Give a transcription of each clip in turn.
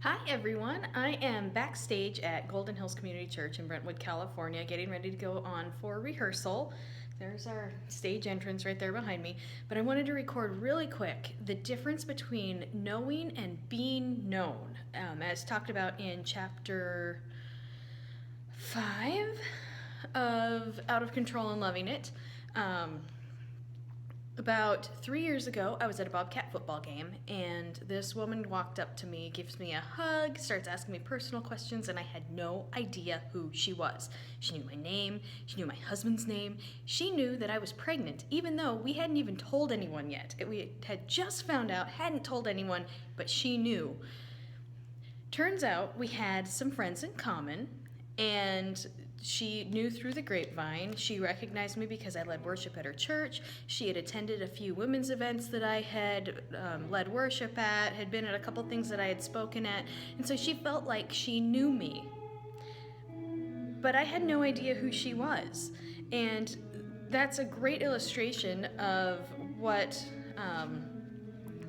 Hi everyone, I am backstage at Golden Hills Community Church in Brentwood, California, getting ready to go on for rehearsal. There's our stage entrance right there behind me. But I wanted to record really quick the difference between knowing and being known, as talked about in chapter 5 of Out of Control and Loving It. About 3 years ago, I was at a Bobcat football game, and this woman walked up to me, gives me a hug, starts asking me personal questions, and I had no idea who she was. She knew my name, she knew my husband's name, she knew that I was pregnant, even though we hadn't even told anyone yet. We had just found out, hadn't told anyone, but she knew. Turns out we had some friends in common, and she knew through the grapevine. She recognized me because I led worship at her church. She had attended a few women's events that I had led worship at, had been at a couple things that I had spoken at, and so she felt like she knew me. But I had no idea who she was. And that's a great illustration of what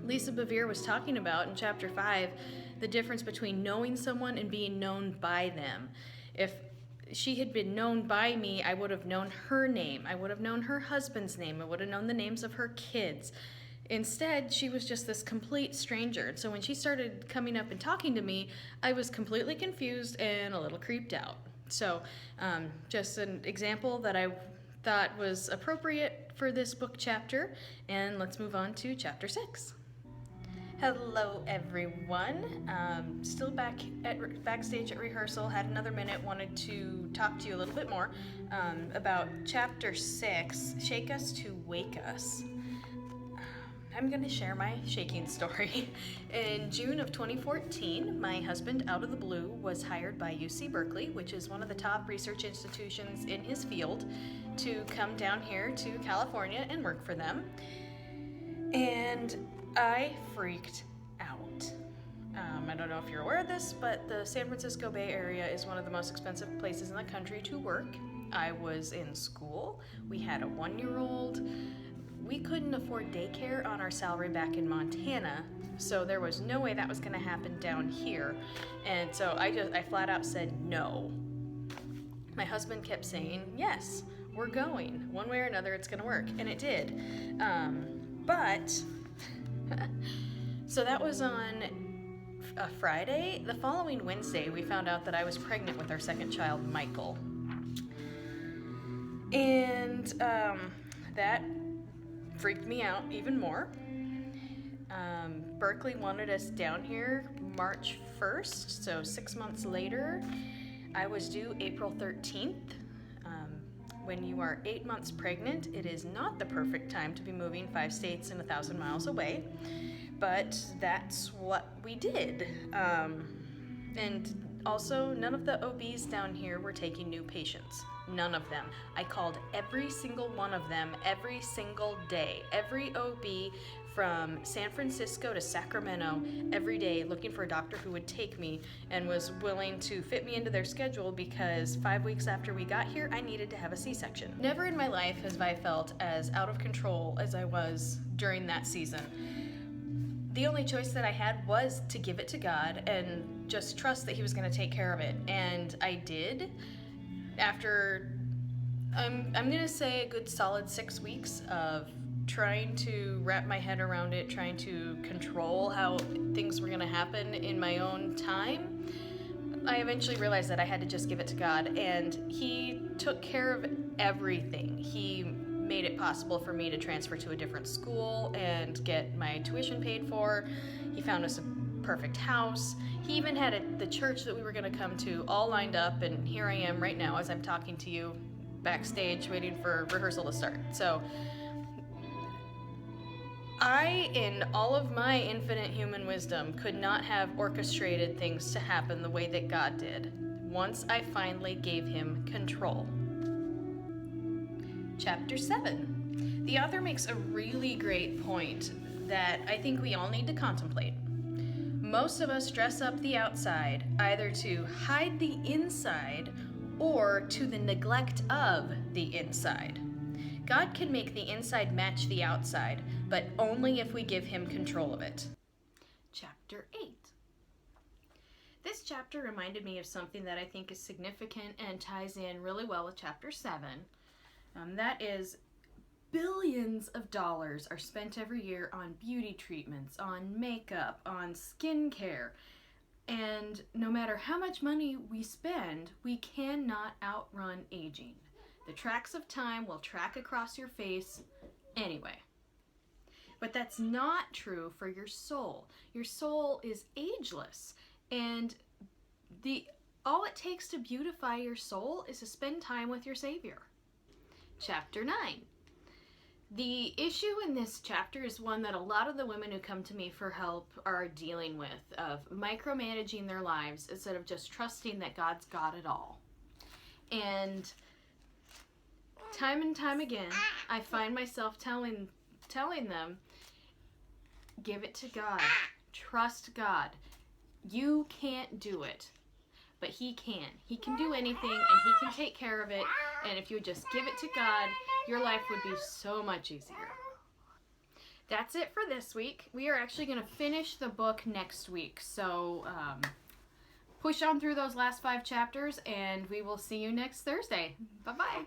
Lisa Bevere was talking about in chapter 5, the difference between knowing someone and being known by them. If she had been known by me, I would have known her name. I would have known her husband's name. I would have known the names of her kids. Instead, she was just this complete stranger. So when she started coming up and talking to me, I was completely confused and a little creeped out. So just an example that I thought was appropriate for this book chapter. And let's move on to chapter 6. Hello everyone, still backstage at rehearsal, had another minute, wanted to talk to you a little bit more about chapter 6, Shake Us to Wake Us. I'm going to share my shaking story. In June of 2014, my husband, out of the blue, was hired by UC Berkeley, which is one of the top research institutions in his field, to come down here to California and work for them. And I freaked out. I don't know if you're aware of this, but the San Francisco Bay Area is one of the most expensive places in the country to work. I was in school. We had a 1-year-old. We couldn't afford daycare on our salary back in Montana, so there was no way that was going to happen down here. And so I flat out said no. My husband kept saying, yes, we're going. One way or another, it's going to work. And it did. But so that was on a Friday. The following Wednesday, we found out that I was pregnant with our second child, Michael. And that freaked me out even more. Berkeley wanted us down here March 1st, so 6 months later. I was due April 13th. When you are 8 months pregnant, it is not the perfect time to be moving 5 states and 1,000 miles away, but that's what we did. And also, none of the OBs down here were taking new patients. None of them. I called every single one of them every single day. Every OB from San Francisco to Sacramento every day, looking for a doctor who would take me and was willing to fit me into their schedule, because 5 weeks after we got here, I needed to have a C-section. Never in my life have I felt as out of control as I was during that season. The only choice that I had was to give it to God and just trust that He was going to take care of it. And I did. After, I'm going to say a good solid 6 weeks of trying to wrap my head around it, trying to control how things were going to happen in my own time, I eventually realized that I had to just give it to God, and He took care of everything. He made it possible for me to transfer to a different school and get my tuition paid for. He found us a perfect house. He even had the church that we were going to come to all lined up, and here I am right now as I'm talking to you backstage waiting for rehearsal to start. So I, in all of my infinite human wisdom, could not have orchestrated things to happen the way that God did, once I finally gave Him control. Chapter 7. The author makes a really great point that I think we all need to contemplate. Most of us dress up the outside either to hide the inside or to the neglect of the inside. God can make the inside match the outside, but only if we give Him control of it. Chapter 8. This chapter reminded me of something that I think is significant and ties in really well with chapter 7. That is, billions of dollars are spent every year on beauty treatments, on makeup, on skincare. And no matter how much money we spend, we cannot outrun aging. The tracks of time will track across your face anyway. But that's not true for your soul. Your soul is ageless. And all it takes to beautify your soul is to spend time with your Savior. Chapter 9. The issue in this chapter is one that a lot of the women who come to me for help are dealing with, of micromanaging their lives instead of just trusting that God's got it all. And time again, I find myself telling them, give it to God. Trust God. You can't do it, but He can. He can do anything, and He can take care of it. And if you would just give it to God, your life would be so much easier. That's it for this week. We are actually going to finish the book next week. So push on through those last 5 chapters, and we will see you next Thursday. Bye-bye.